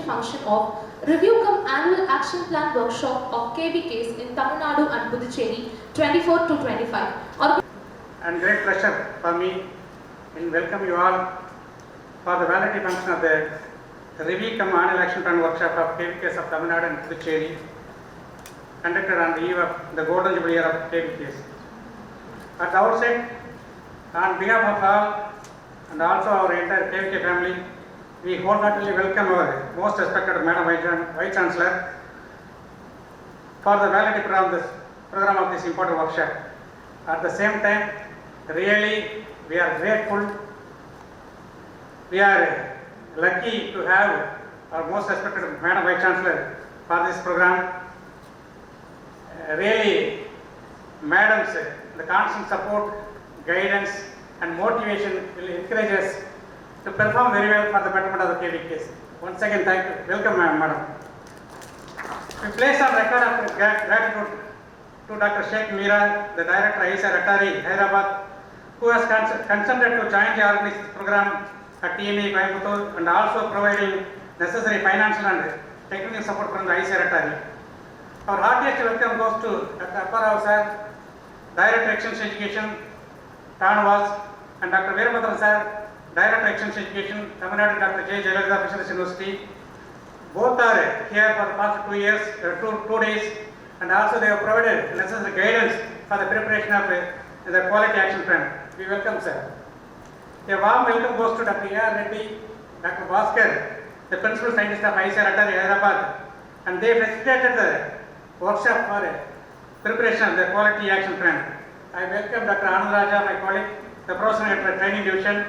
function of Review Cum Annual Action Plan Workshop of KBKs in Tamil Nadu and Puducherry 24 to 25. And great pleasure for me in welcome you all for the valedictory function of the Review Cum Annual Action Plan Workshop of KBKs of Tamil Nadu and Puducherry, conducted on the eve of the Golden Jubilee year of KBKs. At the outset, on behalf of all and also our entire KBK family, we wholeheartedly welcome our most respected Madam Vice Chancellor for the valedictory program of this important workshop. At the same time, really we are grateful, we are lucky to have our most respected Madam Vice Chancellor for this program. Really, Madam's the constant support, guidance and motivation will encourage us to perform very well for the betterment of the KBKs. Once again, thank you. Welcome, Madam. We place on record of gratitude to Dr. Sheikh Mira, the Director Valedictory, Hyderabad, who has consented to join the organization program at TNAU Coimbatore and also providing necessary financial and technical support from the Valedictory. Our heartiest welcome goes to Dr. Apparao sir, Director Extension Education, TNAU, and Dr. Veerabhadran sir, Director Extension Education, Tamil Nadu Dr. J. Jayalalitha Fisheries University. Both are here for the past 2 years, 2 days, and also they have provided necessary guidance for the preparation of the quality action plan. We welcome sir. A warm welcome goes to Dr. A.R. Reddy, Dr. Bhaskar, the Principal Scientist of Valedictory, Hyderabad, and they facilitated the workshop for preparation of the quality action plan. I welcome Dr. Anand Raja, my colleague, the Professor at Training Division,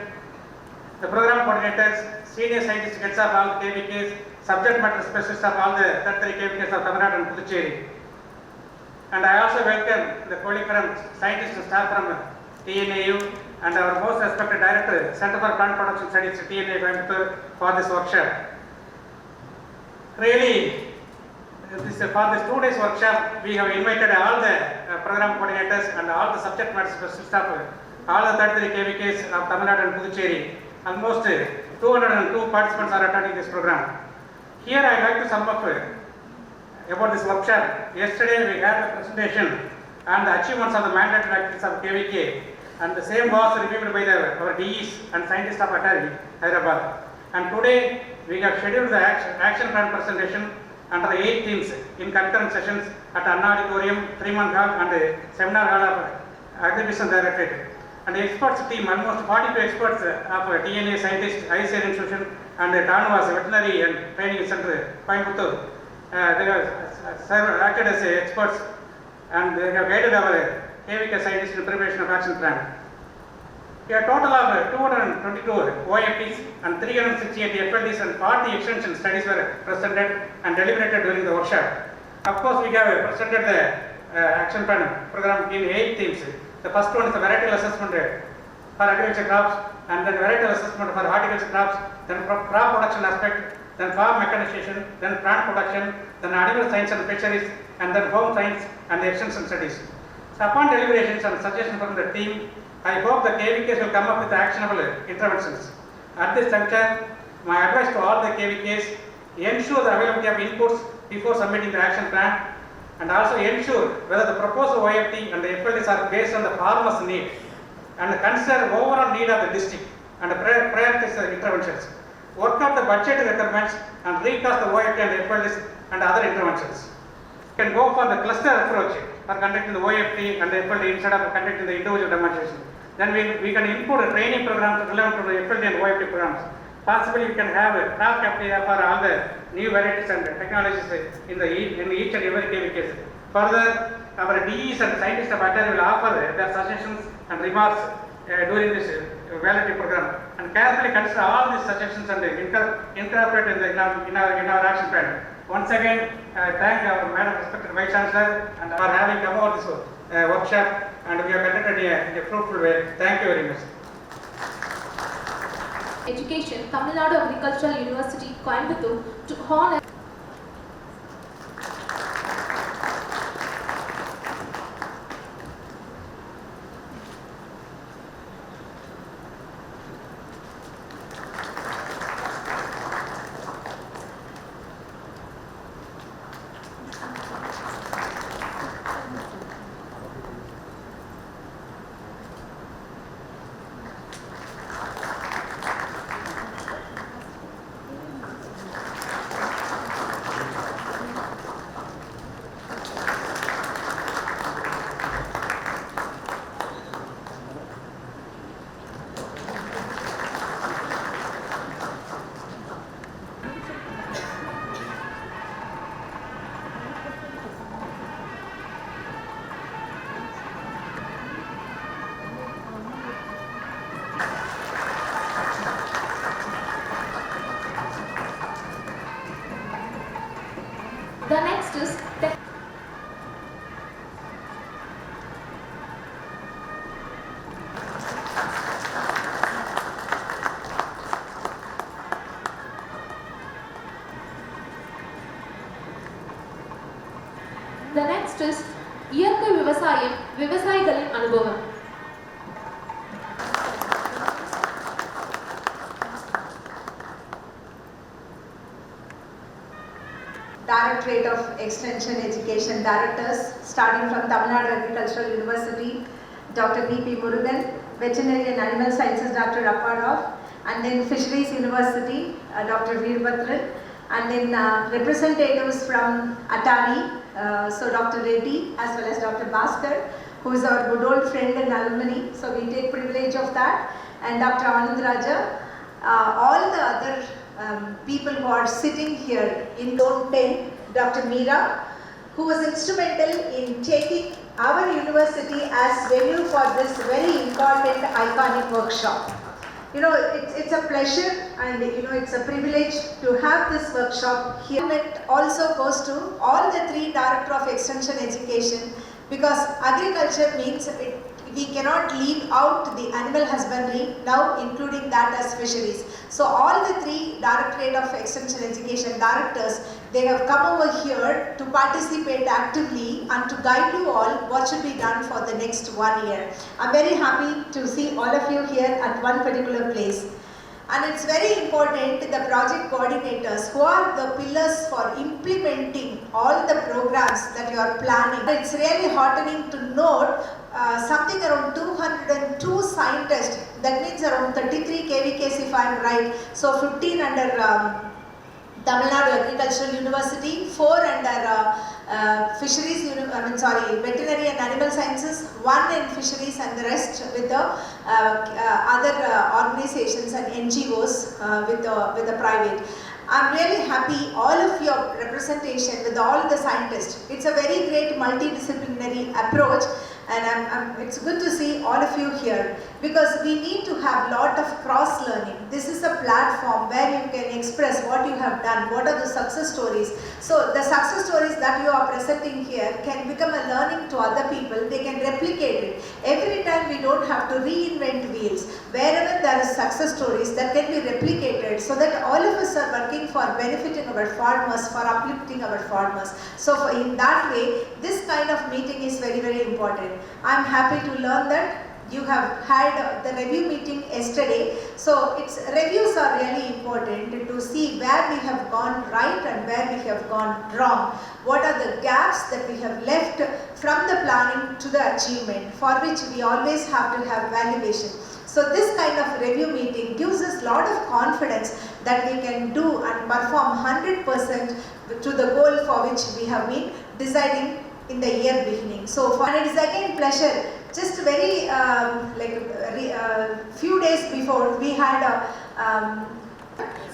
the program coordinators, senior scientists heads of all the KBKs, subject matter specialists of all the 33 KBKs of Tamil Nadu and Puducherry. And I also welcome the colleague from scientists and staff from TNAU and our most respected director, Center for Plant Production Studies at TNAU Coimbatore for this workshop. Really, for this 2 days workshop, we have invited all the program coordinators and all the subject matter specialists of all the 33 KBKs of Tamil Nadu and Puducherry. Almost 202 participants are attending this program. Here I would like to sum up about this workshop. Yesterday we had the presentation on the achievements of the mandatory activities of KBK, and the same was reviewed by our DEs and scientists of Hyderabad. And today we have scheduled the action plan presentation under the 8 themes in concurrent sessions at Anna Auditorium, 3-month hall and the seminar hall of Agribusiness Directorate. And the experts team, almost 42 experts of TNA scientists, ICR Institution and TNAU Veterinary and Training Center, Coimbatore. They have acted as experts and they have guided our KVK scientists in preparation of action plan. A total of 222 OFTs and 368 FLDs and 40 extension studies were presented and deliberated during the workshop. Of course, we have presented the action plan program in 8 themes. The first one is the varietal assessment for agriculture crops, and then varietal assessment for horticulture crops, then crop production aspect, then farm mechanization, then plant production, then animal science and fisheries, and then home science and the extension studies. So upon deliberations and suggestions from the team, I hope the KVKs will come up with actionable interventions. At this juncture, my advice to all the KVKs, ensure the availability of inputs before submitting the action plan, and also ensure whether the proposed OFT and the FLDs are based on the farmer's need, and consider overall need of the district and prioritize the interventions. Work out the budget requirements and recast the OFT and the FLDs and other interventions. You can go for the cluster approach for conducting the OFT and the FLD instead of conducting the individual demonstration. Then we can include a training programs relevant to the FLD and OFT programs. Possibly we can have a craft cafeteria for all the new varieties and technologies in each and every KVK. Further, our DEs and scientists of Valedictory will offer their suggestions and remarks during this valedictory program, and carefully consider all these suggestions and incorporate in our action plan. Once again, thank our Madam Respected Vice Chancellor and for having come over this workshop, and we have conducted in a fruitful way. Thank you very much. Education, Tamil Nadu Agricultural University, Coimbatore, to honor The next is இயற்கை விவசாயம் விவசாயிகளின் அனுபவம். Directorate of Extension Education Directors, starting from Tamil Nadu Agricultural University, Dr. B.P. Murugan, Veterinary and Animal Sciences, Dr. Rappadov, and then Fisheries University, Dr. Veerbhadran, and then representatives from Atari, so Dr. Reddy as well as Dr. Bhaskar, who is our good old friend and alumni, so we take privilege of that, and Dr. Anand Raja, all the other people who are sitting here in Zone 10, Dr. Meera, who was instrumental in taking our university as venue for this very important iconic workshop. You know, it's a pleasure and you know it's a privilege to have this workshop here. It also goes to all the three Director of Extension Education, because agriculture means we cannot leave out the animal husbandry, now including that as fisheries. So all the three Directorate of Extension Education directors, they have come over here to participate actively and to guide you all what should be done for the next 1 year. I'm very happy to see all of you here at one particular place. And it's very important, the project coordinators who are the pillars for implementing all the programs that you are planning. It's really heartening to note something around 202 scientists, that means around 33 KVKs if I'm right, so 15 under Tamil Nadu Agricultural University, 4 under Fisheries, Veterinary and Animal Sciences, 1 in Fisheries, and the rest with the other organizations and NGOs with the private. I'm really happy all of your representation with all the scientists. It's a very great multidisciplinary approach, and it's good to see all of you here, because we need to have lot of cross learning. This is a platform where you can express what you have done, what are the success stories. So the success stories that you are presenting here can become a learning to other people. They can replicate it. Every time we don't have to reinvent wheels. Wherever there is success stories, that can be replicated, so that all of us are working for benefiting our farmers, for uplifting our farmers. So in that way, this kind of meeting is very, very important. I'm happy to learn that you have had the review meeting yesterday. So reviews are really important to see where we have gone right and where we have gone wrong. What are the gaps that we have left from the planning to the achievement, for which we always have to have valuation. So this kind of review meeting gives us a lot of confidence that we can do and perform 100% to the goal for which we have been deciding in the year beginning. So and it is again pleasure. Just very few days before, we had a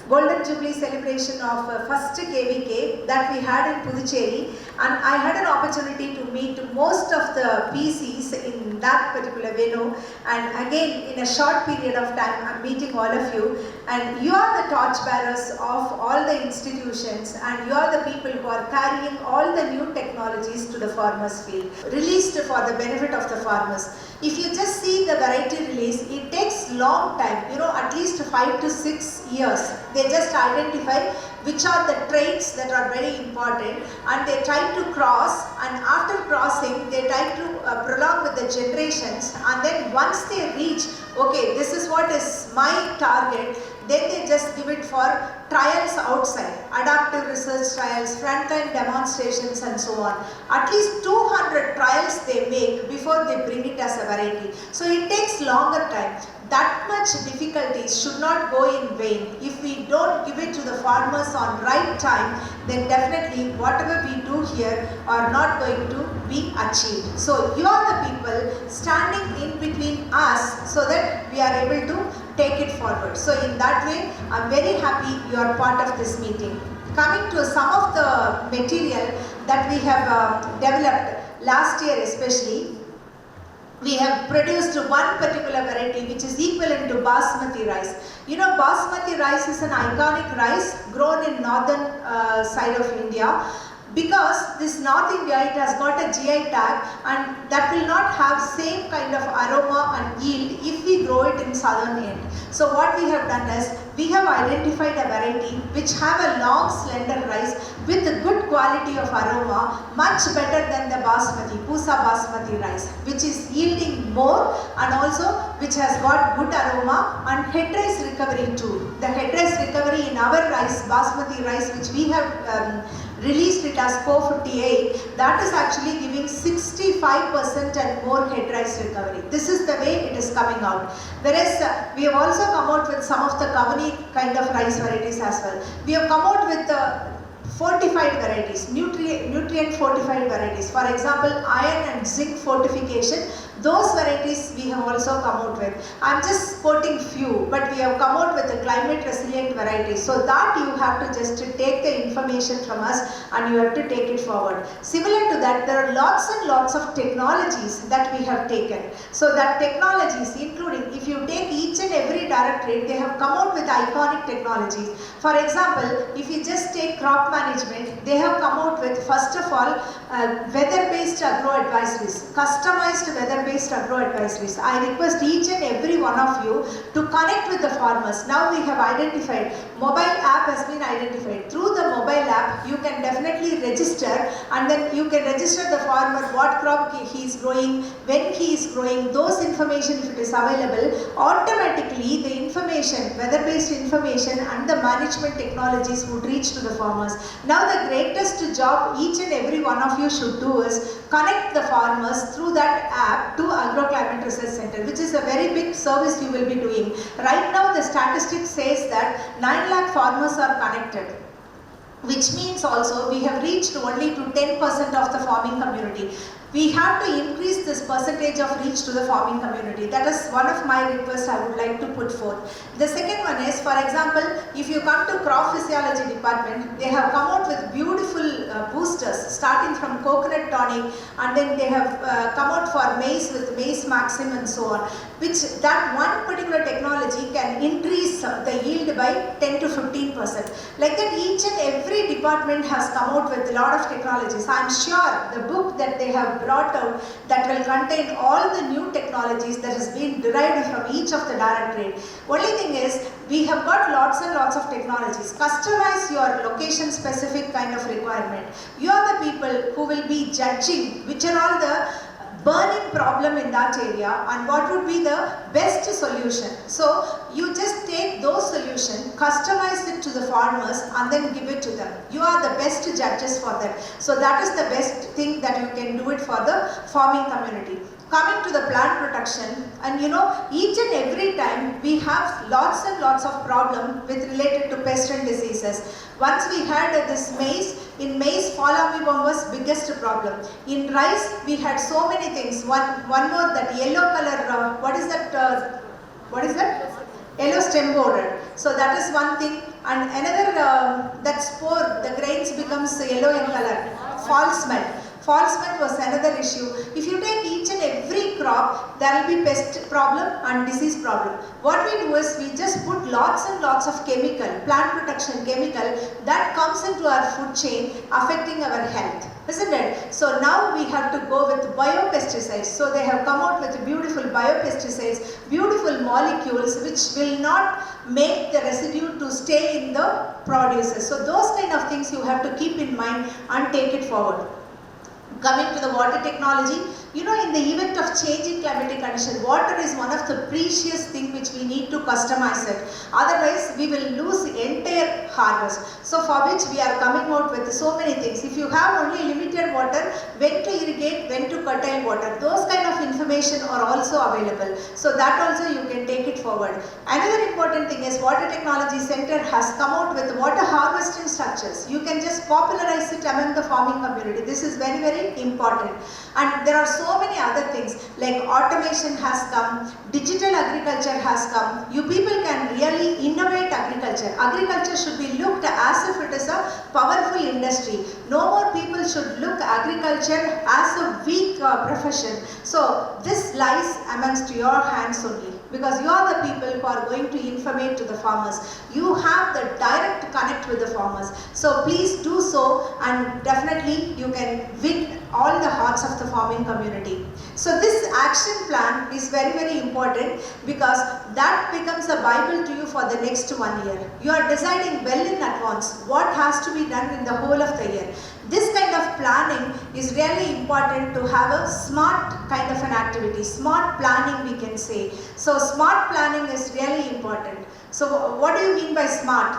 Golden Jubilee celebration of first KVK that we had in Puducherry, and I had an opportunity to meet most of the PCs in that particular venue, and again in a short period of time I'm meeting all of you, and you are the torch bearers of all the institutions, and you are the people who are carrying all the new technologies to the farmers field, released for the benefit of the farmers. If you just see the variety release, it takes long time, you know, at least 5 to 6 years. They just identify which are the traits that are very important, and they try to cross, and after crossing they try to prolong with the generations, and then once they reach, okay, this is what is my target, then they just give it for trials outside, adaptive research trials, frontline demonstrations, and so on. At least 200 trials they make before they bring it as a variety. So it takes longer time. That much difficulties should not go in vain. If we don't give it to the farmers on right time, then definitely whatever we do here are not going to be achieved. So you are the people standing in between us so that we are able to take it forward. So in that way, I'm very happy you are part of this meeting. Coming to some of the material that we have developed last year especially, we have produced one particular variety which is equivalent to basmati rice. You know, basmati rice is an iconic rice grown in northern side of India. because this North India, it has got a GI tag, and that will not have same kind of aroma and yield if we grow it in southern end. So what we have done is, we have identified a variety which have a long slender rice with a good quality of aroma, much better than the basmati, Pusa basmati rice, which is yielding more and also which has got good aroma and head rice recovery too. The head rice recovery in our rice, basmati rice, which we have released it as 458, that is actually giving 65% and more head rice recovery. This is the way it is coming out. Whereas we have also come out with some of the Kavani kind of rice varieties as well. We have come out with fortified varieties, nutrient fortified varieties. For example, iron and zinc fortification, those varieties we have also come out with. I am just quoting few, but we have come out with the climate resilient varieties. So that you have to just take the information from us and you have to take it forward. Similar to that, there are lots and lots of technologies that we have taken. So that technologies, including, if you take each and every directorate, they have come out with iconic technologies. For example, if you just take crop management, they have come out with, first of all, weather-based agro advisories, customized weather-based agro advisories. I request each and every one of you to connect with the farmers. Now we have identified, mobile app has been identified. Through the mobile app, you can definitely register, and then you can register the farmer, what crop he is growing, when he is growing, those information if it is available, automatically the information, weather-based information and the management technologies would reach to the farmers. Now the greatest job each and every one of you should do is connect the farmers through that app to Agroclimate Research Center, which is a very big service you will be doing. Right now the statistics says that 9 lakh farmers are connected, which means also we have reached only to 10% of the farming community. We have to increase this percentage of reach to the farming community. That is one of my requests I would like to put forth. The second one is, for example, if you come to crop physiology department, they have come out with beautiful boosters starting from coconut tonic, and then they have come out for maize with maize maxim and so on, which that one particular technology can increase the yield by 10 to 15%. Like that, each and every department has come out with a lot of technologies. I am sure the book that they have brought out that will contain all the new technologies that has been derived from each of the directorate. Only thing is, we have got lots and lots of technologies. Customize your location specific kind of requirement. You are the people who will be judging which are all the burning problem in that area and what would be the best solution. So you just take those solutions, customize it to the farmers and then give it to them. You are the best judges for that. So that is the best thing that you can do it for the farming community. Coming to the plant protection, and you know, each and every time we have lots and lots of problem with related to pest and diseases. Once we had this maize, in maize fall armyworm was biggest problem. In rice we had so many things. One more, that yellow color, what is that? Yellow stem borer. So that is one thing. And another, that spore, the grains becomes yellow in color. Fall smell. Fall smell was another issue. If you take each and every crop, there will be pest problem and disease problem. What we do is, we just put lots and lots of chemical, plant protection chemical that comes into our food chain affecting our health, isn't it? So now we have to go with biopesticides. So they have come out with beautiful biopesticides, beautiful molecules which will not make the residue to stay in the produces. So those kind of things you have to keep in mind and take it forward. Coming to the water technology, you know, in the event of changing climatic condition, water is one of the precious things which we need to customize it. Otherwise, we will lose the entire harvest. So for which we are coming out with so many things. If you have only limited water, when to irrigate, when to curtail water, those kind of information are also available. So that also you can take it forward. Another important thing is, Water Technology Center has come out with water harvesting structures. You can just popularize it among the farming community. This is very, very important. And there are so many other things like automation has come, digital agriculture has come. You people can really innovate agriculture. Agriculture should be looked as if it is a powerful industry. No more people people should look agriculture as a weak profession. So this lies amongst your hands only, because you are the people who are going to informate to the farmers. You have the direct connect with the farmers. So please do so, and definitely you can win all the hearts of the farming community. So this action plan is very, very important, because that becomes a Bible to you for the next 1 year. You are deciding well in advance what has to be done in the whole of the year. This kind of planning is really important to have a smart kind of an activity. Smart planning, we can say. So smart planning is really important. So what do you mean by smart?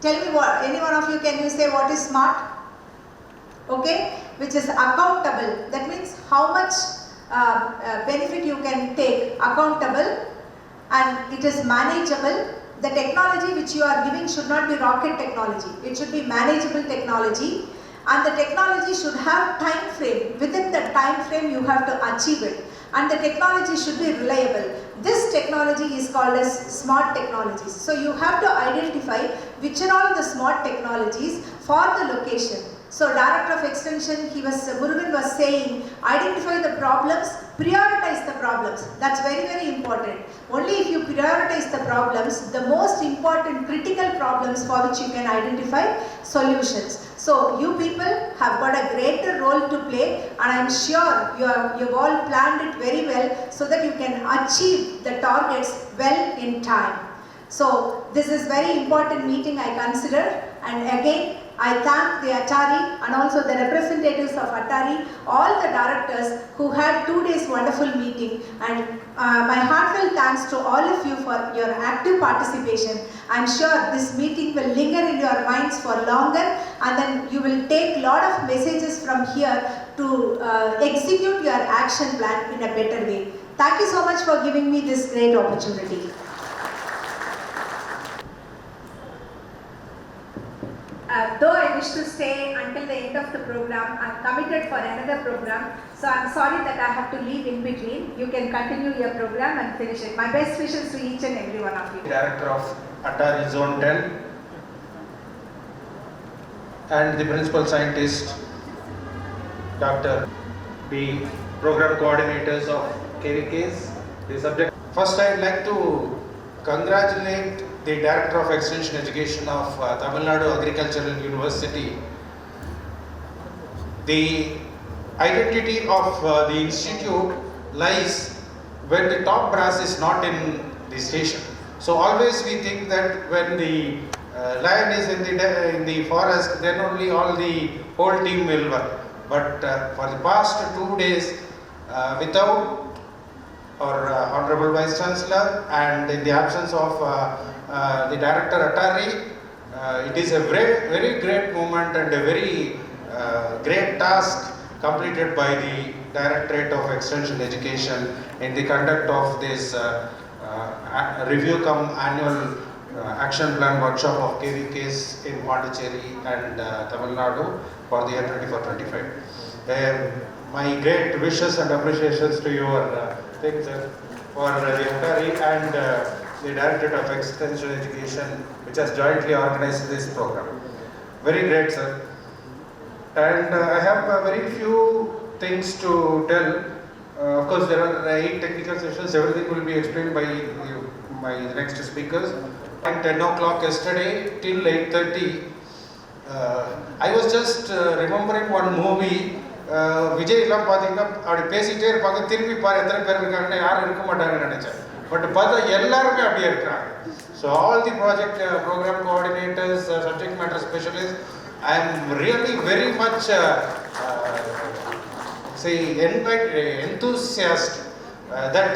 Tell me, what, any one of you, can you say what is smart? Okay, which is accountable. That means how much benefit you can take, accountable, and it is manageable. The technology which you are giving should not be rocket technology. It should be manageable technology, and the technology should have time frame. Within the time frame you have to achieve it, and the technology should be reliable. This technology is called as smart technologies. So you have to identify which are all the smart technologies for the location. So Director of Extension, Murugan was saying, identify the problems, prioritize the problems. That's very, very important. Only if you prioritize the problems, the most important critical problems for which you can identify solutions. So you people have got a greater role to play, and I am sure you've all planned it very well so that you can achieve the targets well in time. So this is very important meeting, I consider, and again I thank the Atari and also the representatives of Atari, all the directors who had 2 days wonderful meeting, and my heartfelt thanks to all of you for your active participation. I am sure this meeting will linger in your minds for longer, and then you will take a lot of messages from here to execute your action plan in a better way. Thank you so much for giving me this great opportunity. Though I wish to stay until the end of the program, I am committed for another program. So I am sorry that I have to leave in between. You can continue your program and finish it. My best wishes to each and every one of you. Director of Atari Zone 10 and the Principal Scientist, Dr. the Program Coordinators of KVKs, the subject. First, I would like to congratulate the Director of Extension Education of Tamil Nadu Agricultural University. The identity of the institute lies when the top brass is not in the station. So always we think that when the lion is in the forest, then only all the whole team will work. But for the past 2 days, without our Honorable Vice Chancellor and in the absence of the Director Atari, it is a very, very great moment and a very great task completed by the Directorate of Extension Education in the conduct of this review cum annual action plan workshop of KVKs in Pondicherry and Tamil Nadu for the year 24-25. My great wishes and appreciations to your things for the Atari and the Directorate of Extension Education, which has jointly organized this program. Very great, sir. And I have very few things to tell. Of course, there are 8 technical sessions. Everything will be explained by my next speakers. At 10 o'clock yesterday till 8:30, I was just remembering one movie. Vijay எல்லாம் பாத்தீங்கன்னா அப்படி பேசிட்டே இருப்பாங்க, திரும்பி பாரு எத்தனை பேர் இருக்காங்கன்னா யாரும் இருக்க மாட்டாங்கன்னு நினைச்சேன். பட் பார்த்தா எல்லாருமே அப்படியே இருக்காங்க. So all the project program coordinators, subject matter specialists, I am really very much enthusiastic that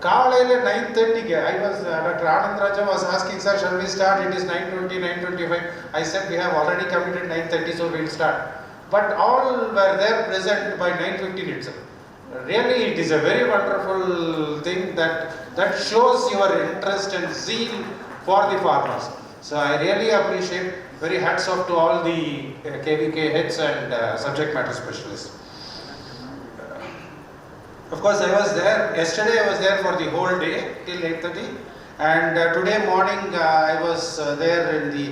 காலையில 9:30 I was Dr. Anand Raja was asking, sir, shall we start? It is 9:20, 9:25. I said we have already committed 9:30, so we will start. But all were there present by 9:15 itself. Really, it is a very wonderful thing that shows your interest and zeal for the farmers. So I really appreciate. Very hats off to all the KVK heads and subject matter specialists. Of course, I was there. Yesterday I was there for the whole day till 8:30, and today morning I was there in the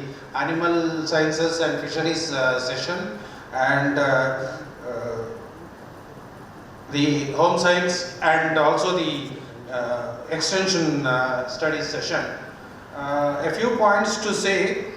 animal sciences and fisheries session, and the home science and also the extension studies session. A few points to say.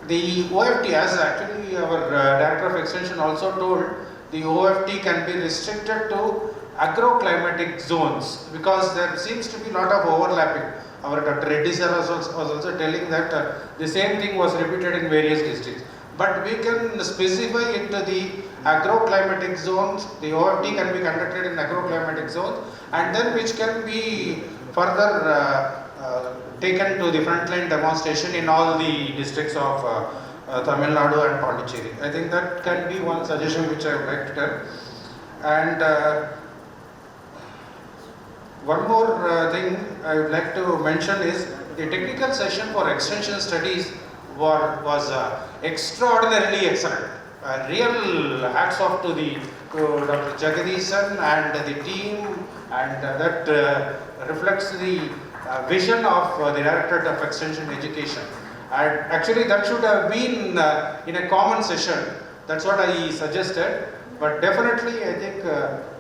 The OFT, as actually our Director of Extension also told, the OFT can be restricted to agroclimatic zones because there seems to be a lot of overlapping. Our Dr. Reddy sir was also telling that the same thing was repeated in various districts. But we can specify it to the agroclimatic zones. The OFT can be conducted in agroclimatic zones, and then which can be further taken to the frontline demonstration in all the districts of Tamil Nadu and Pondicherry. I think that can be one suggestion which I would like to tell. And one more thing I would like to mention is the technical session for extension studies was extraordinarily excellent. Real hats off to Dr. Jagadisan and the team, and that reflects the vision of the Directorate of Extension Education. And actually that should have been in a common session. That's what I suggested. But definitely I think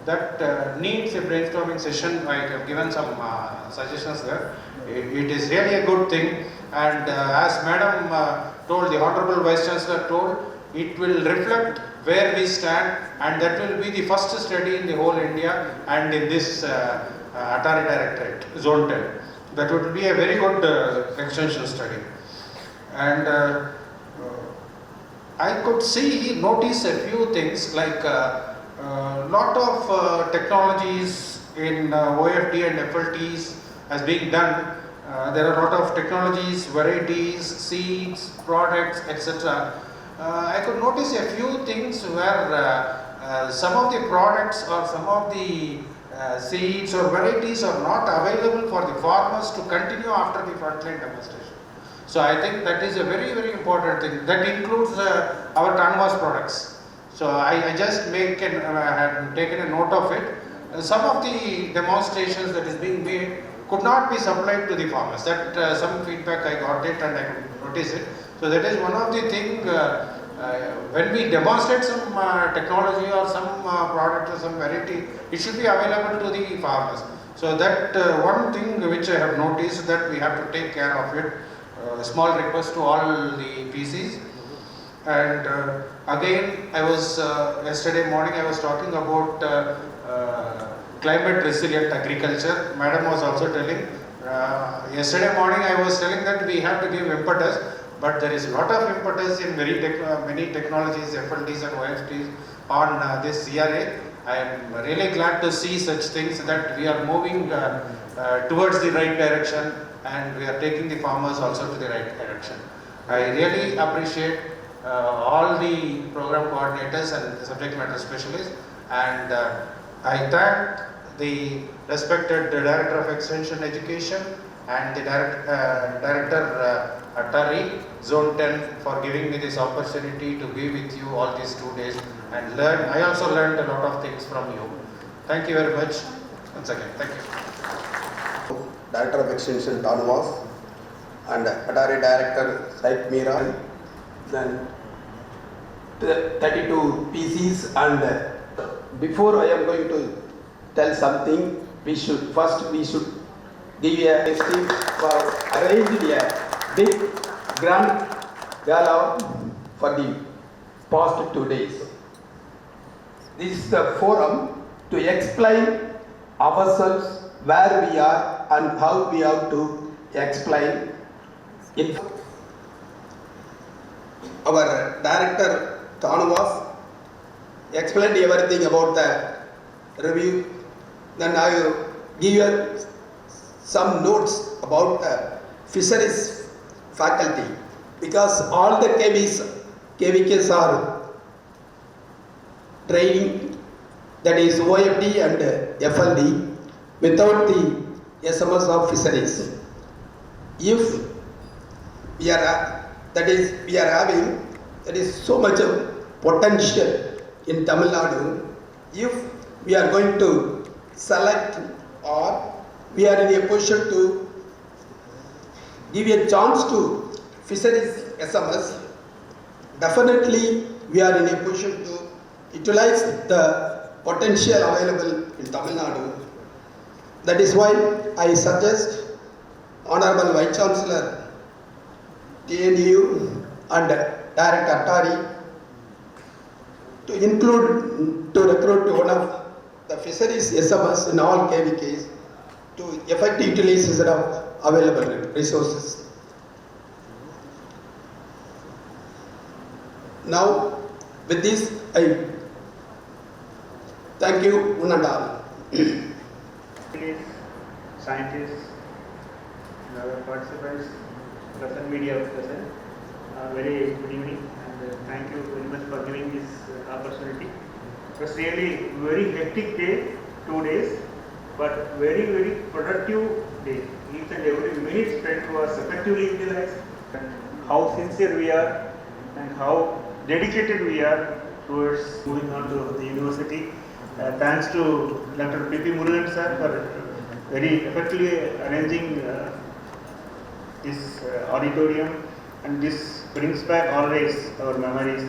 that needs a brainstorming session. I have given some suggestions there. It is really a good thing. And as Madam told, the Honorable Vice Chancellor told, it will reflect where we stand, and that will be the first study in the whole India and in this Atari Directorate, Zone 10. That would be a very good extension study. And I could notice a few things like lot of technologies in OFT and FLTs has been done. There are a lot of technologies, varieties, seeds, products, etc. I could notice a few things where some of the products or some of the seeds or varieties are not available for the farmers to continue after the frontline demonstration. So I think that is a very, very important thing. That includes our TNAU products. So I just had taken a note of it. Some of the demonstrations that is being made could not be supplied to the farmers. That some feedback I got it and I could notice it. So that is one of the things when we demonstrate some technology or some product or some variety, it should be available to the farmers. So that one thing which I have noticed that we have to take care of it. Small request to all the PCs. And again, I was yesterday morning I was talking about climate resilient agriculture. Madam was also telling. Yesterday morning I was telling that we have to give impetus, but there is a lot of impetus in many technologies, FLTs and OFTs on this CRA. I am really glad to see such things that we are moving towards the right direction, and we are taking the farmers also to the right direction. I really appreciate all the program coordinators and the subject matter specialists, and I thank the respected Director of Extension Education and the Director Atari Zone 10 for giving me this opportunity to be with you all these 2 days and learn. I also learned a lot of things from you. Thank you very much. Once again, thank you. Director of Extension TNAU and Atari Director Saif Meera, then 32 PCs. And before I am going to tell something, we should give a esteem for arranging a big grand gala for the past 2 days. This is the forum to explain ourselves, where we are and how we have to explain it. Our Director TNAU explained everything about the review. Then I will give you some notes about fisheries faculty, because all the KVKs are training, that is OFD and FLD, without the SMS of fisheries. If we are having, that is so much of potential in Tamil Nadu. If we are going to select, or we are in a position to give a chance to fisheries SMS, definitely we are in a position to utilize the potential available in Tamil Nadu. That is why I suggest Honorable Vice Chancellor TNAU and Director Attari to recruit one of the fisheries SMS in all KVKs to effect utilization of available resources. Now, with this, I thank you, one and all. Scientists, and other participants, present media present, very good evening, and thank you very much for giving this opportunity. It was really very hectic day, 2 days, but very productive day. Each and every minute spent was effectively utilized. And how sincere we are and how dedicated we are towards moving on to the university. Thanks to Dr. P.P. Murugan sir for very effectively arranging this auditorium, and this brings back always our memories.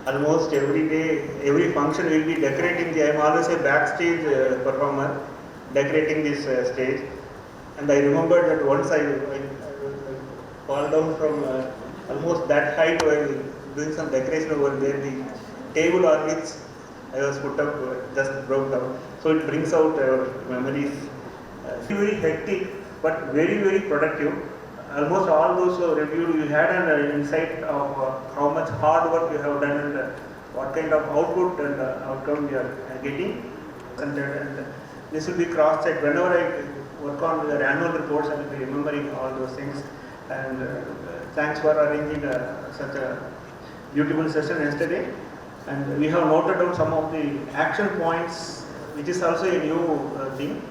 Almost every day, every function will be decorating. I am always a backstage performer, decorating this stage. And I remember that once I fall down from almost that height while doing some decoration over there. The table on which I was put up just broke down. So it brings out our memories. Very hectic, but very productive. Almost all those reviewed, you had an insight of how much hard work you have done and what kind of output and outcome you are getting. And this will be cross-checked. Whenever I work on the annual reports, I will be remembering all those things. And thanks for arranging such a beautiful session yesterday. And we have noted down some of the action points, which is also a new thing.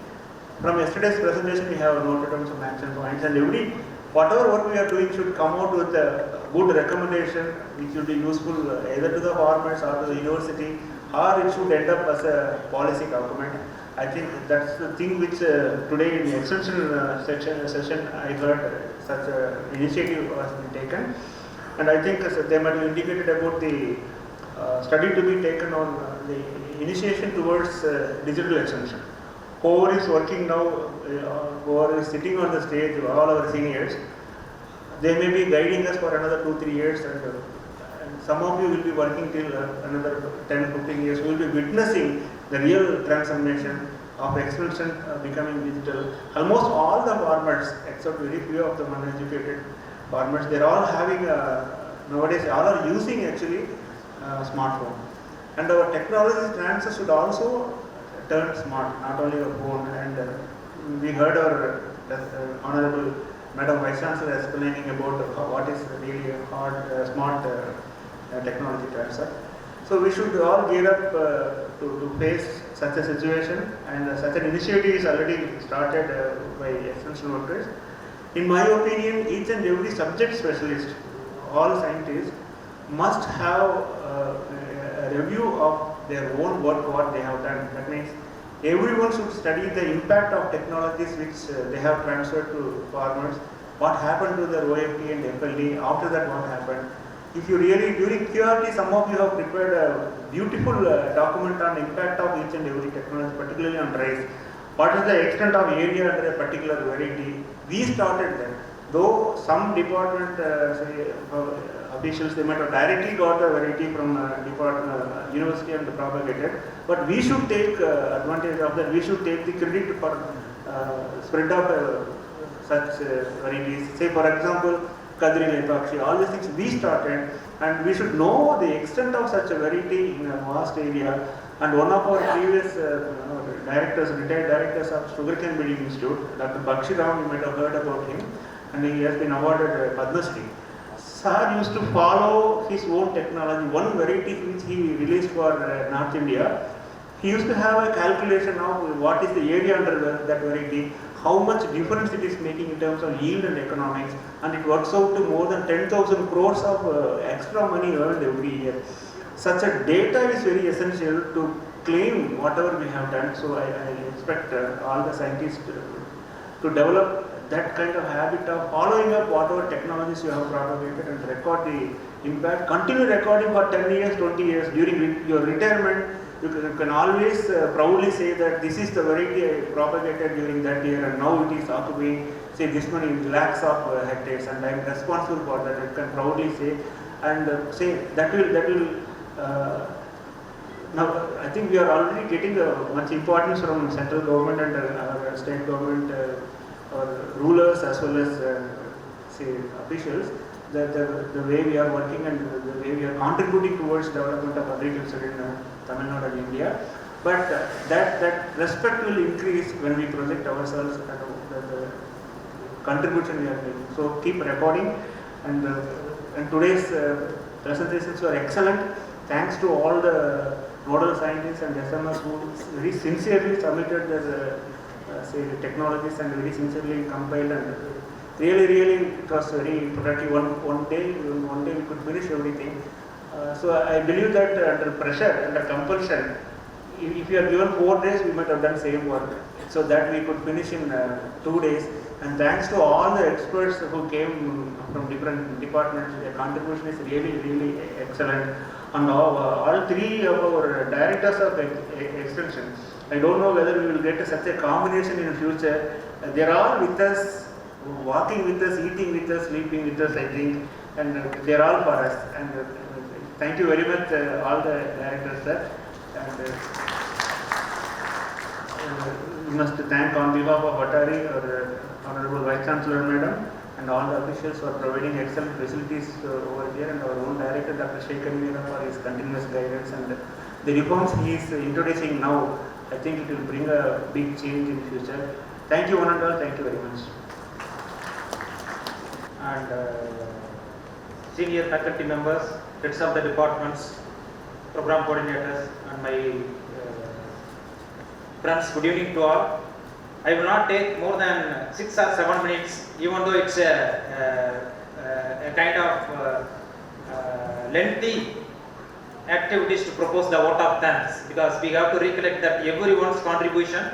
From yesterday's presentation, we have noted down some action points, and whatever work we are doing should come out with a good recommendation, which will be useful either to the farmers or to the university, or it should end up as a policy document. I think that's the thing which today in the extension session I heard such an initiative was taken, and I think they might have indicated about the study to be taken on the initiation towards digital extension. Whoever is working now, whoever is sitting on the stage, all our seniors, they may be guiding us for another 2-3 years, and some of you will be working till another 10-15 years. We will be witnessing the real transformation of extension becoming digital. Almost all the farmers, except very few of the uneducated farmers, they are all having nowadays all are using actually smartphone, and our technology transfer should also turn smart, not only our phone. And we heard our Honorable Madam Vice Chancellor explaining about what is really hard, smart technology transfer. So we should all gear up to face such a situation, and such an initiative is already started by extension workers. In my opinion, each and every subject specialist, all scientists, must have a review of their own work, what they have done. That means everyone should study the impact of technologies which they have transferred to farmers. What happened to their OFT and FLD, after that what happened. If you really, during QRT, some of you have prepared a beautiful document on impact of each and every technology, particularly on rice. What is the extent of area under a particular variety? We started that. Though some department officials, they might have directly got the variety from university and propagated, but we should take advantage of that. We should take the credit for spread of such varieties. Say for example, Kadri Lepakshi, all these things we started, and we should know the extent of such a variety in a vast area. And one of our previous directors, retired directors of Sugarcane Breeding Institute, Dr. Bakshiram, you might have heard about him, and he has been awarded Padma Shri. Sir used to follow his own technology, one variety which he released for North India. He used to have a calculation of what is the area under that variety, how much difference it is making in terms of yield and economics, and it works out to more than 10,000 crores of extra money earned every year. Such a data is very essential to claim whatever we have done. So I expect all the scientists to develop that kind of habit of following up whatever technologies you have propagated and record the impact. Continue recording for 10 years, 20 years. During your retirement, you can always proudly say that this is the variety I propagated during that year, and now it is occupying, say, this many lakhs of hectares, and I am responsible for that. You can proudly say, and say that will. Now, I think we are already getting much importance from central government and our state government or rulers as well as say officials, that the way we are working and the way we are contributing towards development of agriculture in Tamil Nadu and India. But that respect will increase when we project ourselves and the contribution we are making. So keep recording, and today's presentations were excellent. Thanks to all the nodal scientists and SMS who very sincerely submitted their say technologies and very sincerely compiled, and really it was very productive. One day we could finish everything. So I believe that under pressure, under compulsion, if you are given 4 days, we might have done same work. So that we could finish in 2 days. And thanks to all the experts who came from different departments, their contribution is really excellent. And all three of our directors of extension, I don't know whether we will get such a combination in the future. They are all with us, walking with us, eating with us, sleeping with us, I think, and they are all for us. And thank you very much, all the directors, sir. And we must thank on behalf of Atari, our Honorable Vice Chancellor Madam, and all the officials for providing excellent facilities over here, and our own director, Dr. Shekhar Meera, for his continuous guidance, and the reforms he is introducing now. I think it will bring a big change in the future. Thank you, one and all. Thank you very much. And senior faculty members, heads of the departments, program coordinators, and my friends, good evening to all. I will not take more than 6 or 7 minutes, even though it's a kind of lengthy activities to propose the vote of thanks, because we have to recollect that everyone's contribution.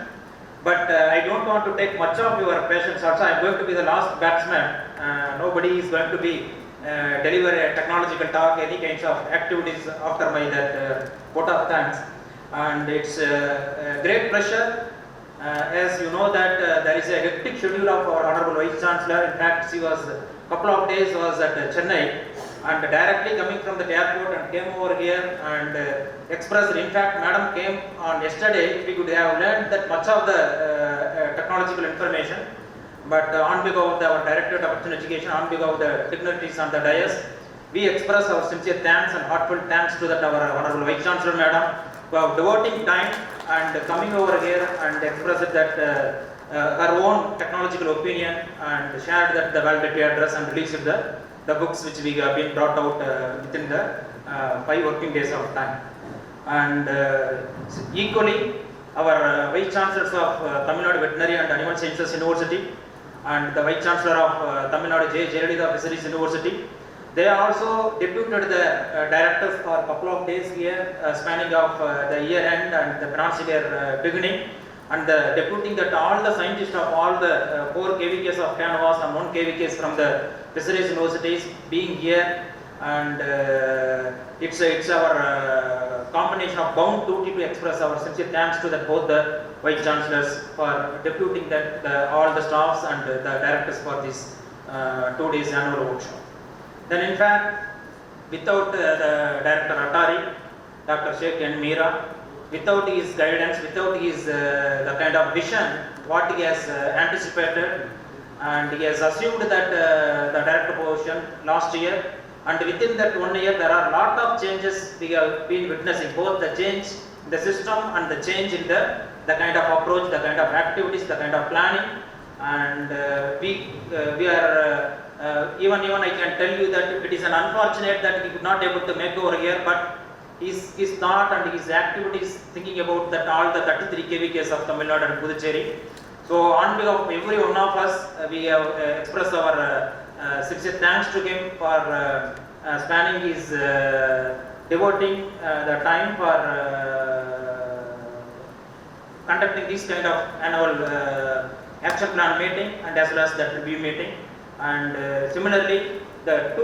But I don't want to take much of your patience also. I am going to be the last batsman. Nobody is going to be deliver a technological talk, any kinds of activities after my vote of thanks. And it's a great pleasure. As you know that there is a hectic schedule of our Honorable Vice Chancellor. In fact, she was a couple of days was at Chennai, and directly coming from the airport and came over here and expressed. In fact, Madam came on yesterday. We could have learned that much of the technological information. But on behalf of our Directorate of Education Education, on behalf of the dignitaries on the dais, we express our sincere thanks and heartfelt thanks to that our Honorable Vice Chancellor Madam for devoting time and coming over here and expressed that her own technological opinion, and shared that the valedictory address and released the books which we have been brought out within the 5 working days of time. And equally, our Vice Chancellors of Tamil Nadu Veterinary and Animal Sciences University and the Vice Chancellor of Tamil Nadu J. Jayalalitha Fisheries University, they also deputed the directors for a couple of days here, spanning of the year end and the financial year beginning, and deputing that all the scientists of all the 4 KVKs of Canvas and 1 KVKs from the Fisheries Universities being here. And it's our combination of bound duty to express our sincere thanks to both the Vice Chancellors for deputing all the staffs and the directors for this 2 days annual workshop. Then in fact, without the Director Atari, Dr. Shekhar Meera, without his guidance, without his the kind of vision, what he has anticipated, and he has assumed that the director position last year, and within that 1 year there are a lot of changes we have been witnessing, both the change in the system and the change in the kind of approach, the kind of activities, the kind of planning. And we are even I can tell you that it is an unfortunate that he could not able to make over here, but his thought and his activities thinking about that all the 33 KVKs of Tamil Nadu and Puducherry. So on behalf of every one of us, we have expressed our sincere thanks to him for spanning his devoting the time for conducting this kind of annual action plan meeting and as well as that review meeting. And similarly, the 2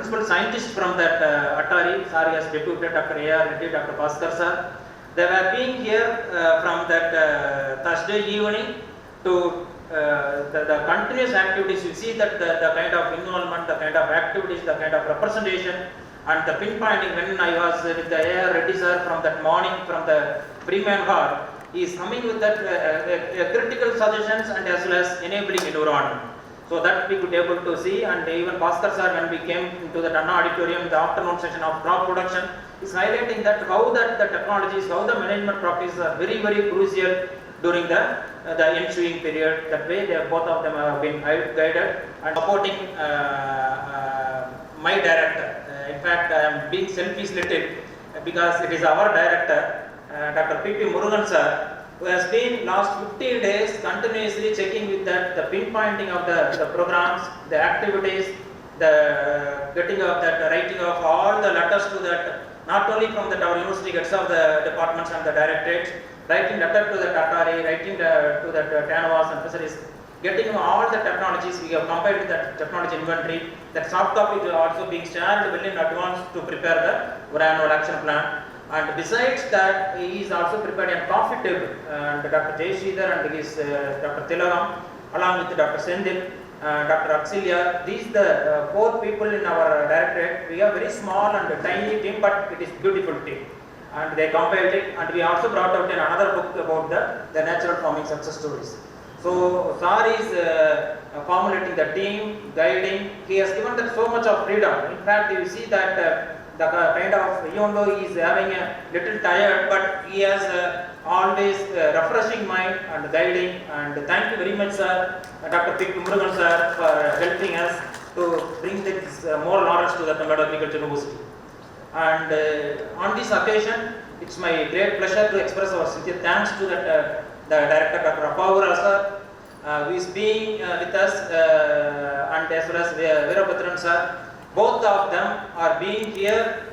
principal scientists from that Atari. Sir has deputed Dr. A.R. Reddy, Dr. Bhaskar sir. They were being here from that Thursday evening to the continuous activities. You see that the kind of involvement, the kind of activities, the kind of representation and the pinpointing. When I was with the A.R. Reddy sir from that morning from the Freeman Hall, he is coming with that critical suggestions and as well as enabling environment. So that we could able to see, and even Bhaskar sir, when we came into the TNAU auditorium, the afternoon session of crop production, is highlighting that how that the technologies, how the management practices are very, very crucial during the ensuing period. That way, both of them have been guided and supporting my director. In fact, I am being selfish little because it is our director, Dr. P.P. Murugan sir, who has been last 15 days continuously checking with that the pinpointing of the programs, the activities, the getting of that, writing of all the letters to that, not only from the our university gets of the departments and the directorates, writing letter to the Atari, writing to the TNAU and fisheries, getting all the technologies. We have compiled that technology inventory. That soft copy is also being shared well in advance to prepare the annual action plan. And besides that, he is also prepared a coffee table. And Dr. Jay Sridhar and his Dr. Tilagam, along with Dr. Sendil, Dr. Auxilia, these the 4 people in our directorate. We are very small and tiny team, but it is beautiful team. And they compiled it, and we also brought out another book about the natural farming success stories. So Sir is formulating the team, guiding. He has given that so much of freedom. In fact, you see that the kind of, even though he is having a little tired, but he has always refreshing mind and guiding. And thank you very much, sir, Dr. P.P. Murugan sir, for helping us to bring this more knowledge to the Tamil Nadu Agriculture University. And on this occasion, it's my great pleasure to express our sincere thanks to the director, Dr. Appavura sir, who is being with us, and as well as Veerabhadran sir. Both of them are being here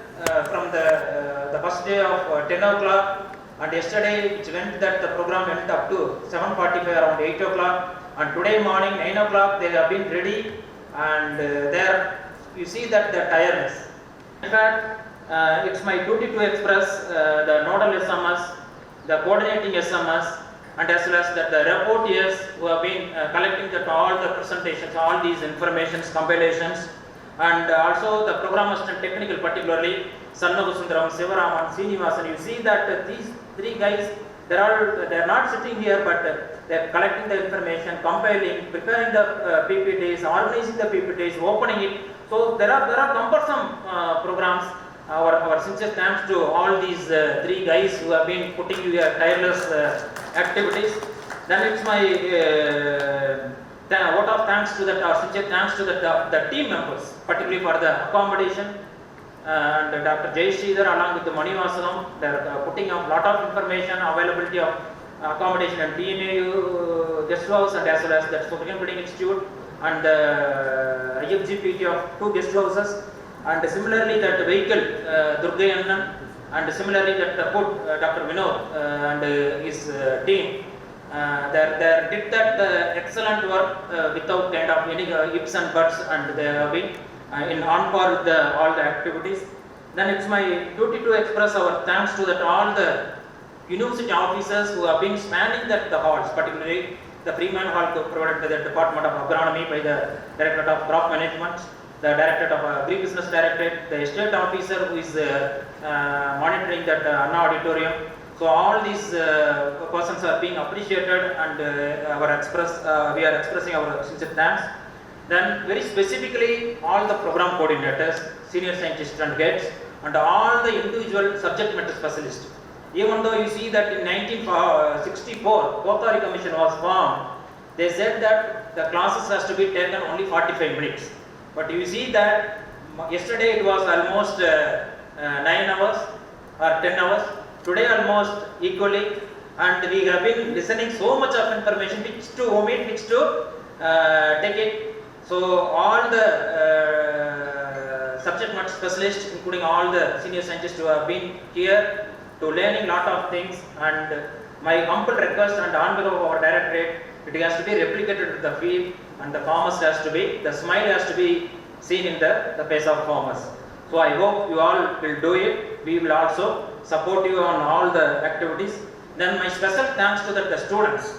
from the first day of 10 o'clock, and yesterday it went that the program went up to 7:45, around 8 o'clock, and today morning 9 o'clock they have been ready, and there you see that the tiredness. In fact, it's my duty to express the nodal SMS, the coordinating SMS, and as well as that the reporters who have been collecting all the presentations, all these informations, compilations, and also the program assistant technical, particularly Sannagu Sundaram, Sivaraman, Srinivasan. You see that these 3 guys, they are not sitting here, but they are collecting the information, compiling, preparing the PPTs, organizing the PPTs, opening it. So there are cumbersome programs. Our sincere thanks to all these 3 guys who have been putting in their tireless activities. Then it's my vote of thanks to that, our sincere thanks to the team members, particularly for the accommodation. And Dr. Jay Sridhar along with the Manivasagam, they are putting up lot of information, availability of accommodation and TNAU guest house, and as well as the Supreme Building Institute and the IFGPT of 2 guest houses. And similarly that vehicle, Durgayannan, and similarly that put Dr. Vinod and his team, they did that excellent work without kind of any ifs and buts, and they have been in on par with all the activities. Then it's my duty to express our thanks to all the university officers who have been spanning the halls, particularly the Freeman Hall provided by the Department of Agronomy by the Directorate of Crop Management, the Directorate of Agribusiness Directorate, the estate officer who is monitoring that TNAU auditorium. So all these persons are being appreciated, and we are expressing our sincere thanks. Then very specifically all the program coordinators, senior scientists and heads, and all the individual subject matter specialists. Even though you see that in 1964, Kothari Commission was formed, they said that the classes has to be taken only 45 minutes. But you see that yesterday it was almost 9 hours or 10 hours. Today almost equally, and we have been listening so much of information, which to omit, which to take it. So all the subject matter specialists, including all the senior scientists who have been here to learning lot of things, and my humble request and on behalf of our directorate, it has to be replicated to the field, and the farmers has to be, the smile has to be seen in the face of farmers. So I hope you all will do it. We will also support you on all the activities. Then my special thanks to the students,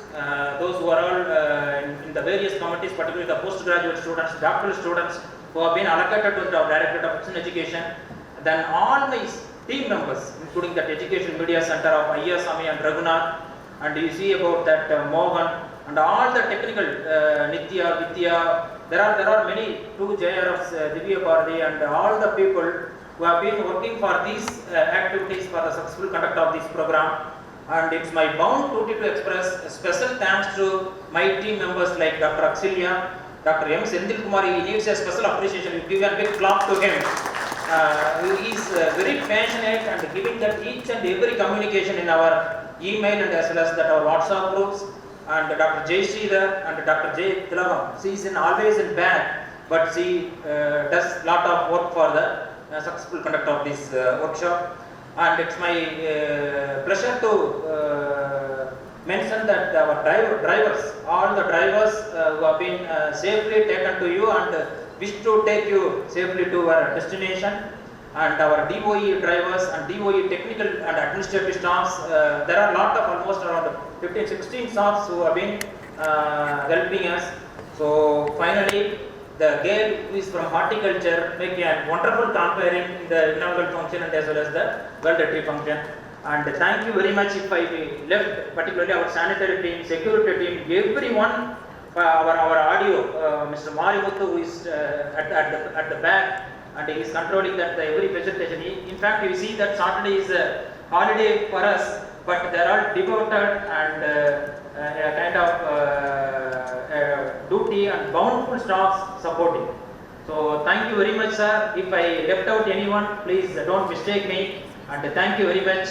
those who are all in the various committees, particularly the postgraduate students, doctoral students who have been allocated to the Directorate of External Education. Then all my team members, including the Education Media Center of Ayyasamy and Raghunath, and you see about that Mohan and all the technical Nitya, Vidya. There are many, two JRFs, Divya Bharati, and all the people who have been working for these activities for the successful conduct of this program. And it's my bound duty to express a special thanks to my team members like Dr. Axilya, Dr. M. Sendil Kumari. He needs a special appreciation. You give a big clap to him. He is very passionate and giving that each and every communication in our email and as well as that our WhatsApp groups. And Dr. Jay Sridhar and Dr. Jay Tilagam. She is always in back, but she does lot of work for the successful conduct of this workshop. And it's my pleasure to mention that our drivers, all the drivers who have been safely taken to you and wish to take you safely to our destination, and our DOE drivers and DOE technical and administrative staffs. There are a lot of almost around 15-16 staffs who have been helping us. So finally, the girl who is from horticulture make a wonderful comparing in the inaugural function and as well as the valedictory function. And thank you very much if I left, particularly our sanitary team, security team, everyone, our audio, Mr. Marimuthu, who is at the back, and he is controlling that every presentation. In fact, you see that Saturday is a holiday for us, but they are all devoted and a kind of duty and bountiful staffs supporting. So thank you very much, sir. If I left out anyone, please don't mistake me. And thank you very much.